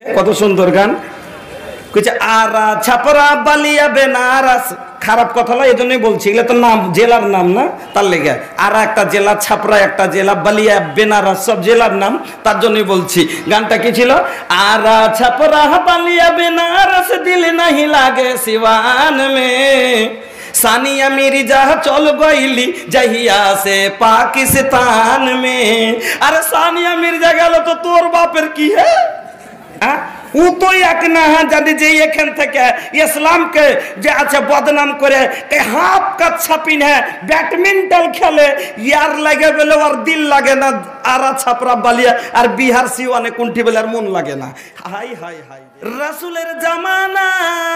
কত সুন্দর গান কইছে আরা ছাপরা বালিয়া বেনারস। খারাপ কথা না, এই জন্যই বলছি, এগুলো তো নাম, জেলার নাম না, তার লেগে। আর একটা জেলা ছাপরা, একটা জেলা বালিয়া বেনারস, সব জেলার নাম, তার জন্যই বলছি। গানটা কি ছিল? আরা ছাপরা বালিয়া বেনারস দিল নাহি লাগে सिवान में, सानिया मिर्जा चल गईली जहिया से पाकिस्तान में। अरे सानिया मिर्जा गেল তো তোর বাপের কি হে? ও তো এক না জানি যে এখান থেকে ইসলামকে যে আছে বদনাম করে হাফ কাচ্ছা পিনে ব্যাডমিন্টন খেলে, ইয়ার লাগে বলে ওর দিল লাগে না। আরা ছাপরা বালিয়া আর বিহার সিওয়ানে কুণ্ঠি বলে আর মন লাগে না। হাই হাই হাই, রাসূলের জামানায়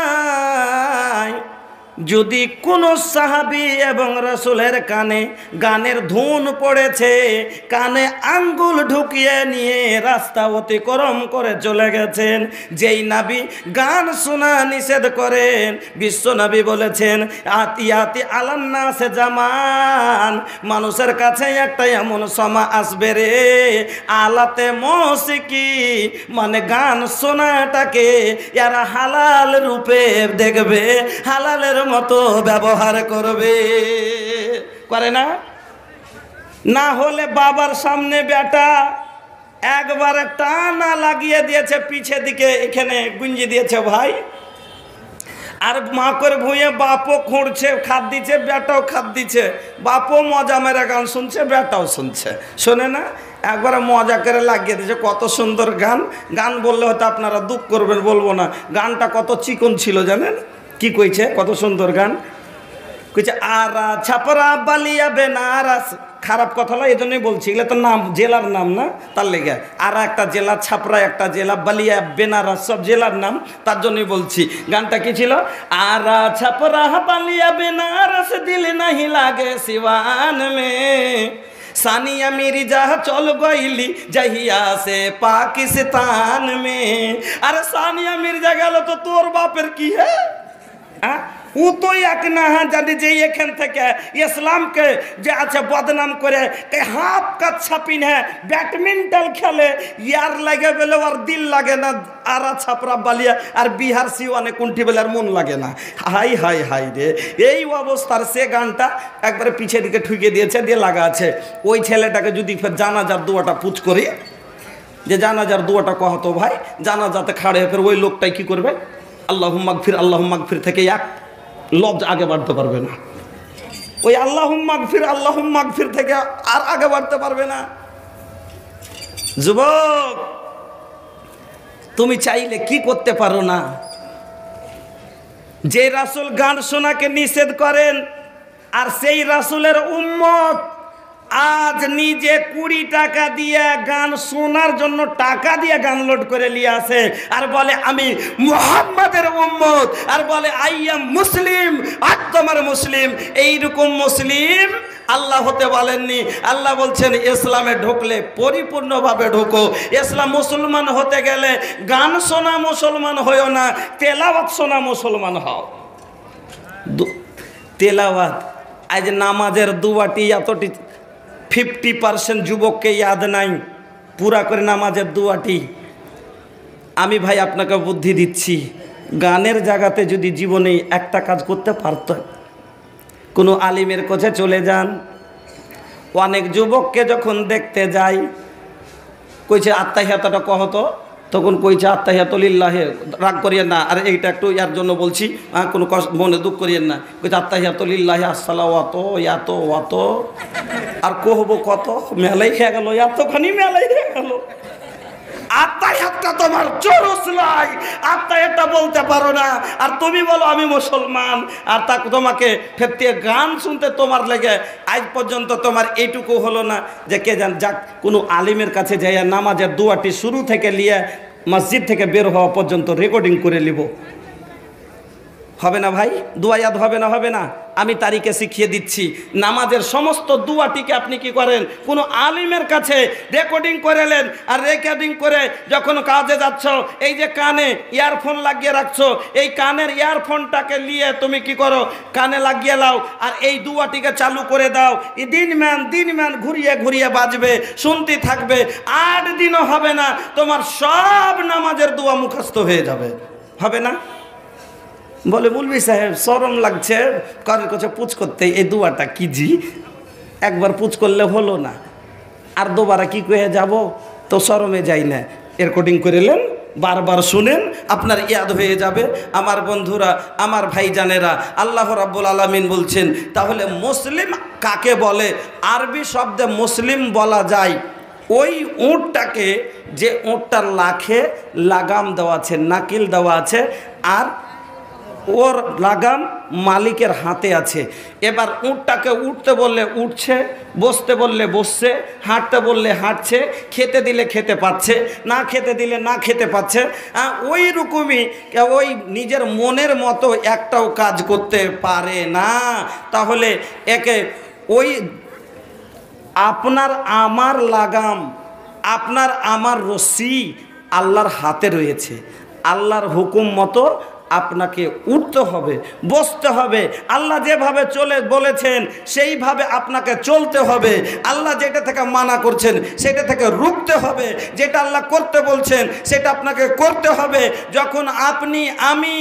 যদি কোন সাহাবী এবং রাসূলের কানে গানের ধুন পড়েছে, কানে আঙ্গুল ঢুকিয়ে নিয়ে রাস্তা অতিক্রম করে চলে গেছেন। যেই নবী গান শোনা নিষেধ করেন, বিশ্ব নবী বলেছেন আতিয়াতি আলান্নাসে জামান, মানুষের কাছে একটা এমন সময় আসবে রে, আলাতে মৌসিকি মানে গান শোনাটাকে এরা হালাল রূপে দেখবে, হালালের মতো ব্যবহার করবে, করে না? না হলে বাবার সামনে বেটা একবারে টানা লাগিয়ে দিয়েছে পিছে দিকে, এখানে গুঞ্জি দিয়েছে ভাই, আর মা করে ভুঁয়ে বাপও খুঁড়ছে, খাদ দিচ্ছে, বেটাও খাদ দিচ্ছে, বাপও মজা মেরে গান শুনছে, বেটাও শুনছে, শোনে না? একবারে মজা করে লাগিয়ে দিয়েছে। কত সুন্দর গান। গান বললে হয়তো আপনারা দুঃখ করবেন, বলবো না। গানটা কত চিকন ছিল জানেন? কি কইছে? কত সুন্দর গান কইছে আরা ছাপরা বালিয়া বেনারস। খারাপ কথা না, এই জন্যই বলছি, এগুলো তো নাম, জেলার নাম না, তার লেগে। আর একটা জেলা ছাপরা, একটা জেলা বালিয়া বেনারস, সব জেলার নাম, তার জন্যই বলছি। গানটা কি ছিল? আরা ছাপরা বালিয়া বেনারস দিল নাহি লাগে सिवान में, सानिया मिर्जा चल गईली जहिया से पाकिस्तान में। अरे सानिया मिर्जा গেল তো তোর বাপের কি হে? ও তো এক না জানি যে এখান থেকে ইসলামকে যে আছে বদনাম করে হাফ কাচ্ছা পিনে ব্যাডমিন্টন খেলে, ইয়ার লাগে বলে ওর দিল লাগে না। আরা ছাপরা বালিয়া আর বিহার সিওয়ানে কুণ্ঠি বলে আর মন লাগে না। হাই হাই হাই রে, এই অবস্থার সে গানটা একবারে পিছে দিকে ঠুকে দিয়েছে, দিয়ে লাগা আছে। ওই ছেলেটাকে যদি ফের জানাজার দুয়াটা পুচ করি, যে জানাজার দুয়াটা কহতো ভাই, জানাজাতে খাড়ে ফের ওই লোকটাই কি করবে? আল্লাহুম্মা গফির, আল্লাহুম্মা গফির থেকে এক লফজ আগে বাড়তে পারবে না। ওই আল্লাহুম্মা গফির থেকে আর আগে বাড়তে পারবে না। যুবক, তুমি চাইলে কি করতে পারো না? যে রাসূল গান শোনাকে নিষেধ করেন, আর সেই রাসূলের উম্মত আজ নিজে 20 টাকা দিয়ে গান শোনার জন্য টাকা দিয়ে গান লোড করে নিয়ে আসে, আর বলে আমি মুহাম্মাদের উম্মত, আর বলে আই এম মুসলিম, আর তোমার মুসলিম। এইরকম মুসলিম আল্লাহ হতে বলেননি। আল্লাহ বলছেন ইসলামে ঢুকলে পরিপূর্ণভাবে ঢুকো। ইসলাম মুসলমান হতে গেলে গান শোনা মুসলমান হইও না, তেলাওয়াত শোনা মুসলমান হও। তেলাওয়াত, আজ নামাজের দুয়াটি এতটি 50% যুবককে ইয়াদ নাই পুরা করে নামাজের দুয়াটি। আমি ভাই আপনাকে বুদ্ধি দিচ্ছি, গানের জায়গাতে যদি জীবনে একটা কাজ করতে পারত, কোনো আলিমের কাছে চলে যান। অনেক যুবককে যখন দেখতে যাই, কইছে আত্মাহিয়াতটা কহতো, তখন কইছে আত্তাহিয়াতুলিল্লাহে, রাগ করিয়েন না, আর এইটা একটু ইয়ার জন্য বলছি, কোনো মনে দুঃখ করিয়েন না। কইছে আত্তাহিয়াতুলিল্লাহে আসসালাওয়াতো ইয়াতো ওয়াতো, আর কহবো কত মেলাই খেয়ে গেল, এতখানি মেলাই হয়ে গেল। আত্তাহিয়াতটা তোমার চরস লাই, আত্তাহিয়াতটা বলতে পারো না, আর তুমি বলো আমি মুসলমান, আর তা তোমাকে ফেরতে গান শুনতে তোমার লেগে আজ পর্যন্ত তোমার এইটুকু হলো না যে কে জান যাক কোনো আলিমের কাছে যাইয়া নামাজের দুয়াটি শুরু থেকে নিয়ে মসজিদ থেকে বের হওয়া পর্যন্ত রেকর্ডিং করে নিব। হবে না ভাই? দোয়া ইয়াদ হবে না? হবে না? আমি তারিখে শিখিয়ে দিচ্ছি। নামাজের সমস্ত দুয়াটিকে আপনি কি করেন, কোনো আলিমের কাছে রেকর্ডিং করে নেন, আর রেকর্ডিং করে যখন কাজে যাচ্ছ, এই যে কানে ইয়ারফোন লাগিয়ে রাখছো, এই কানের ইয়ারফোনটাকে নিয়ে তুমি কি করো, কানে লাগিয়ে লাও, আর এই দুয়াটিকে চালু করে দাও। দিন ম্যান ঘুরিয়ে ঘুরিয়ে বাজবে, শুনতে থাকবে। 8 দিনও হবে না, তোমার সব নামাজের দোয়া মুখস্থ হয়ে যাবে। হবে না? বলে মৌলভী সাহেব শরম লাগছে কারোর কাছে পুছ করতে, এই দোয়াটা কি জি? একবার পুছ করলে হলো না, আর দুবারা কি কয়ে যাব? তো শরমে যাই না, রেকর্ডিং করে নেন, বারবার শুনেন, আপনার ইয়াদ হয়ে যাবে। আমার বন্ধুরা, আমার ভাইজানেরা, আল্লাহ রাব্বুল আলামিন বলছেন, তাহলে মুসলিম কাকে বলে? আরবি শব্দে মুসলিম বলা যায় ওই উটটাকে, যে উটটার লাখে লাগাম দেওয়া আছে, নাকিল দেওয়া আছে, আর ওর লাগাম মালিকের হাতে আছে। এবার উটটাকে উঠতে বললে উঠছে, বসতে বললে বসছে, হাঁটতে বললে হাঁটছে, খেতে দিলে খেতে পাচ্ছে, না খেতে দিলে না খেতে পাচ্ছে। ওই রকমই ওই নিজের মনের মতো একটাও কাজ করতে পারে না। তাহলে একে ওই আপনার আমার লাগাম, আপনার আমার রশি আল্লাহর হাতে রয়েছে। আল্লাহর হুকুম মতো আপনাকে উঠতে হবে, বসতে হবে, আল্লাহ যেভাবে চলে বলেছেন সেইভাবে আপনাকে চলতে হবে। আল্লাহ যেটা থেকে মানা করছেন সেটা থেকে রুখতে হবে, যেটা আল্লাহ করতে বলছেন সেটা আপনাকে করতে হবে। যখন আপনি আমি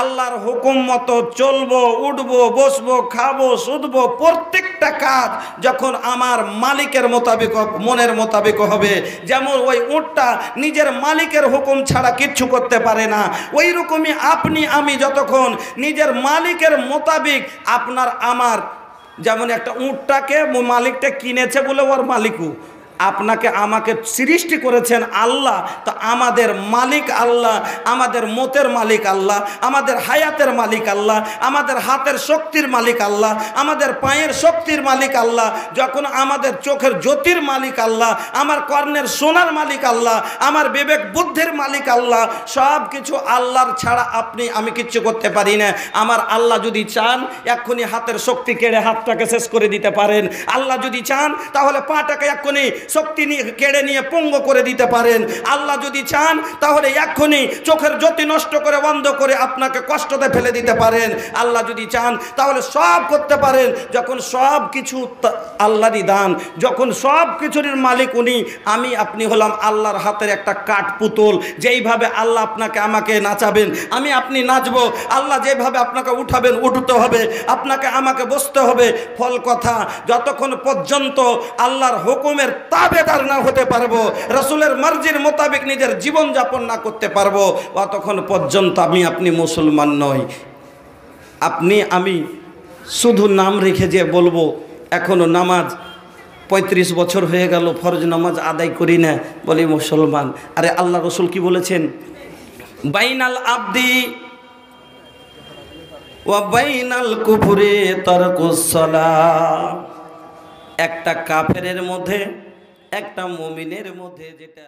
আল্লাহর হুকুম মতো চলবো, উঠবো, বসবো, খাবো, শুধবো, প্রত্যেকটা কাজ যখন আমার মালিকের মোতাবেক, মনের মোতাবেক হবে, যেমন ওই উটটা নিজের মালিকের হুকুম ছাড়া কিচ্ছু করতে পারে না, ওই রকমই আপনি আমি যতক্ষণ নিজের মালিকের মোতাবেক, আপনার আমার, যেমন একটা উটটাকে মালিকটা কিনেছে বলে ওর মালিকও, আপনাকে আমাকে সৃষ্টি করেছেন আল্লাহ। তো আমাদের মালিক আল্লাহ, আমাদের মতের মালিক আল্লাহ, আমাদের হায়াতের মালিক আল্লাহ, আমাদের হাতের শক্তির মালিক আল্লাহ, আমাদের পায়ের শক্তির মালিক আল্লাহ, যখন আমাদের চোখের জ্যোতির মালিক আল্লাহ, আমার কর্ণের সোনার মালিক আল্লাহ, আমার বিবেক বুদ্ধির মালিক আল্লাহ। সব কিছু আল্লাহর ছাড়া আপনি আমি কিচ্ছু করতে পারি না। আমার আল্লাহ যদি চান এক্ষুনি হাতের শক্তি কেড়ে হাতটাকে শেষ করে দিতে পারেন। আল্লাহ যদি চান তাহলে পাটাকে এক্ষুনি শক্তি নিয়ে কেড়ে নিয়ে পঙ্গু করে দিতে পারেন। আল্লাহ যদি চান তাহলে এক্ষুনি চোখের জ্যোতি নষ্ট করে বন্ধ করে আপনাকে কষ্টতে ফেলে দিতে পারেন। আল্লাহ যদি চান তাহলে সব করতে পারেন। যখন সব কিছু আল্লাহরই দান, যখন সব কিছুর মালিক উনি, আমি আপনি হলাম আল্লাহর হাতের একটা কাঠ পুতুল। যেইভাবে আল্লাহ আপনাকে আমাকে নাচাবেন আমি আপনি নাচবো, আল্লাহ যেভাবে আপনাকে উঠাবেন উঠতে হবে, আপনাকে আমাকে বসতে হবে। ফল কথা, যতক্ষণ পর্যন্ত আল্লাহর হুকুমের তাবেদার না হতে পারবো, রাসূলের মার্জির মোতাবেক নিজের জীবন যাপন না করতে পারবো, ততক্ষণ পর্যন্ত আমি আপনি মুসলমান নই। আপনি আমি শুধু নাম রেখে যে বলবো এখনো নামাজ 35 বছর হয়ে গেল ফরজ নামাজ আদায় করি না, বলি মুসলমান। আরে আল্লাহ রসুল কি বলেছেন? বাইনাল আবদি ওয়া বাইনাল কুফরি তারকুস সালাহ। একটা কাফেরের মধ্যে একটা মুমিনের মধ্যে যেটা